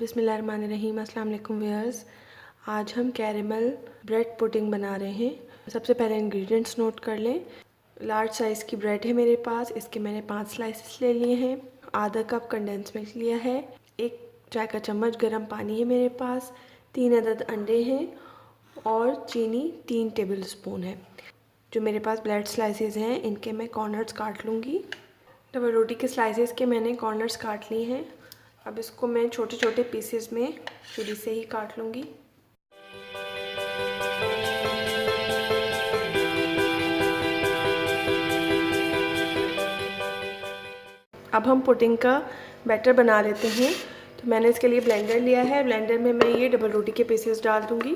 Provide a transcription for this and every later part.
बिस्मिल्लाहिर्रहमानिर्रहीम। अस्सलाम वालेकुम व्यूअर्स। आज हम कैरेमल ब्रेड पुडिंग बना रहे हैं। सबसे पहले इंग्रेडिएंट्स नोट कर लें। लार्ज साइज़ की ब्रेड है मेरे पास, इसके मैंने 5 स्लाइसेस ले लिए हैं। आधा कप कंडेंस मिल्क लिया है। 1 चाय का चम्मच गर्म पानी है मेरे पास। 3 अदद अंडे हैं और चीनी 3 टेबल स्पून है। जो मेरे पास ब्रेड स्लाइसेस हैं इनके मैं कॉर्नर्स काट लूँगी। डबल रोटी के स्लाइसेस के मैंने कॉर्नर्स काट लिए हैं। अब इसको मैं छोटे छोटे पीसेस में छुरी से ही काट लूँगी। अब हम पुडिंग का बैटर बना लेते हैं। तो मैंने इसके लिए ब्लेंडर लिया है। ब्लेंडर में मैं ये डबल रोटी के पीसेस डाल दूँगी।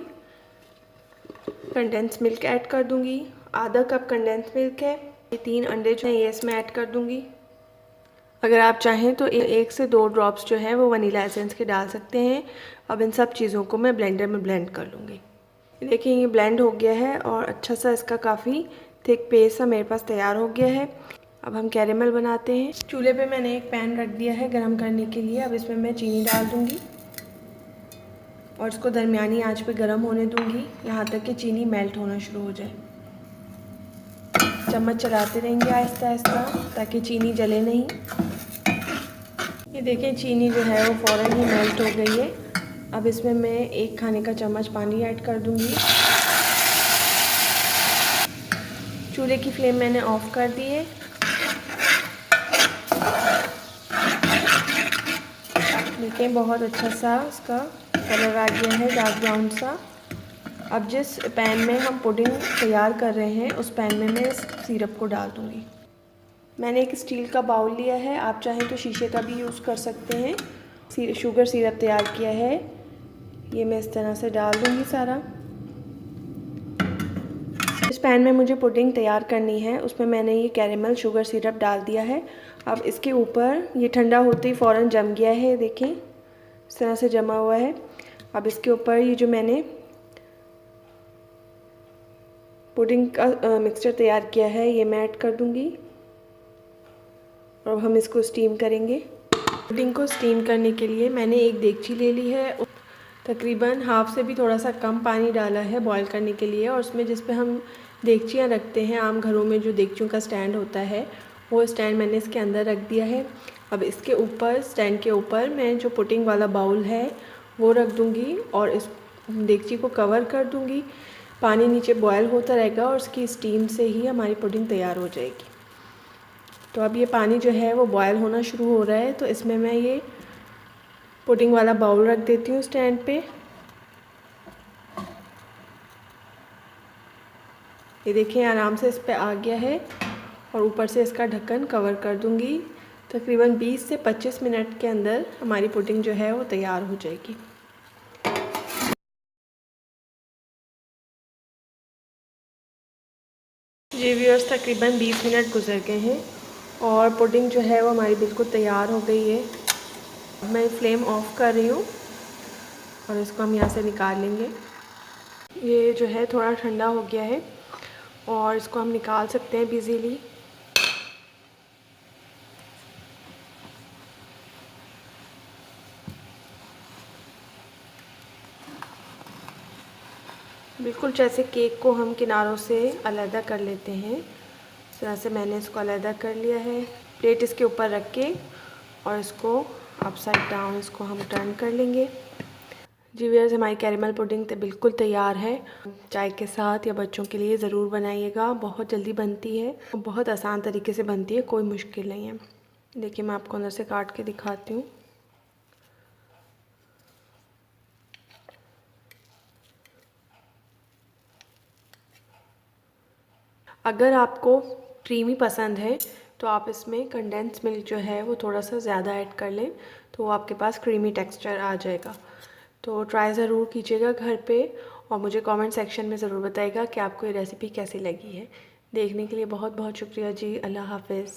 कंडेंस मिल्क ऐड कर दूँगी। आधा कप कंडेंस मिल्क है। ये 3 अंडे जो हैं ये इसमें ऐड कर दूँगी। अगर आप चाहें तो 1 से 2 ड्रॉप्स जो है वो वनीला एसेंस के डाल सकते हैं। अब इन सब चीज़ों को मैं ब्लेंडर में ब्लेंड कर लूँगी। देखिए ये ब्लेंड हो गया है और अच्छा सा इसका काफ़ी थिक पेस्ट सा मेरे पास तैयार हो गया है। अब हम कैरेमल बनाते हैं। चूल्हे पे मैंने एक पैन रख दिया है गर्म करने के लिए। अब इसमें मैं चीनी डाल दूँगी और इसको दरमियानी आंच पे गर्म होने दूँगी यहाँ तक कि चीनी मेल्ट होना शुरू हो जाए। चम्मच चलाते रहेंगे आहिस्ता आहिस्ता ताकि चीनी जले नहीं। ये देखें चीनी जो है वो फ़ौरन ही मेल्ट हो गई है। अब इसमें मैं 1 खाने का चम्मच पानी ऐड कर दूंगी। चूल्हे की फ्लेम मैंने ऑफ कर दी है। देखें बहुत अच्छा सा इसका कलर आ गया है, डार्क ब्राउन सा। अब जिस पैन में हम पुडिंग तैयार कर रहे हैं उस पैन में मैं इस सिरप को डाल दूंगी। मैंने एक स्टील का बाउल लिया है, आप चाहें तो शीशे का भी यूज़ कर सकते हैं। शुगर सिरप तैयार किया है, ये मैं इस तरह से डाल दूंगी सारा। इस पैन में मुझे पुडिंग तैयार करनी है, उसमें मैंने ये कैरेमल शुगर सिरप डाल दिया है। अब इसके ऊपर ये ठंडा होते ही फ़ौरन जम गया है, देखें इस तरह से जमा हुआ है। अब इसके ऊपर ये जो मैंने पुडिंग का मिक्सचर तैयार किया है ये मैं ऐड कर दूंगी और हम इसको स्टीम करेंगे। पुडिंग को स्टीम करने के लिए मैंने एक देगची ले ली है। तकरीबन हाफ से भी थोड़ा सा कम पानी डाला है बॉईल करने के लिए। और उसमें जिस पे हम देगचियाँ रखते हैं, आम घरों में जो देगचियों का स्टैंड होता है वो स्टैंड मैंने इसके अंदर रख दिया है। अब इसके ऊपर स्टैंड के ऊपर मैं जो पुडिंग वाला बाउल है वो रख दूँगी और इस देगची को कवर कर दूँगी। पानी नीचे बॉयल होता रहेगा और उसकी स्टीम से ही हमारी पुडिंग तैयार हो जाएगी। तो अब ये पानी जो है वो बॉयल होना शुरू हो रहा है, तो इसमें मैं ये पुडिंग वाला बाउल रख देती हूँ स्टैंड पे। ये देखिए आराम से इस पे आ गया है और ऊपर से इसका ढक्कन कवर कर दूँगी। तकरीबन 20 से 25 मिनट के अंदर हमारी पुडिंग जो है वो तैयार हो जाएगी। जी व्यूअर्स, तकरीबन 20 मिनट गुजर गए हैं और पुडिंग जो है वो हमारी बिल्कुल तैयार हो गई है। मैं फ्लेम ऑफ कर रही हूँ और इसको हम यहाँ से निकाल लेंगे। ये जो है थोड़ा ठंडा हो गया है और इसको हम निकाल सकते हैं इजीली। बिल्कुल जैसे केक को हम किनारों से अलग कर लेते हैं, इस तरह से मैंने इसको अलग कर लिया है। प्लेट इसके ऊपर रख के और इसको अपसाइड डाउन इसको हम टर्न कर लेंगे। जी व्यूअर्स, हमारी कैरेमल पुडिंग तो बिल्कुल तैयार है। चाय के साथ या बच्चों के लिए ज़रूर बनाइएगा। बहुत जल्दी बनती है, बहुत आसान तरीके से बनती है, कोई मुश्किल नहीं है। देखिए मैं आपको अंदर से काट के दिखाती हूँ। अगर आपको क्रीमी पसंद है तो आप इसमें कंडेंस मिल्क जो है वो थोड़ा सा ज़्यादा ऐड कर लें, तो आपके पास क्रीमी टेक्सचर आ जाएगा। तो ट्राई ज़रूर कीजिएगा घर पे और मुझे कमेंट सेक्शन में ज़रूर बताइएगा कि आपको ये रेसिपी कैसी लगी है। देखने के लिए बहुत बहुत शुक्रिया जी। अल्लाह हाफ़िज़।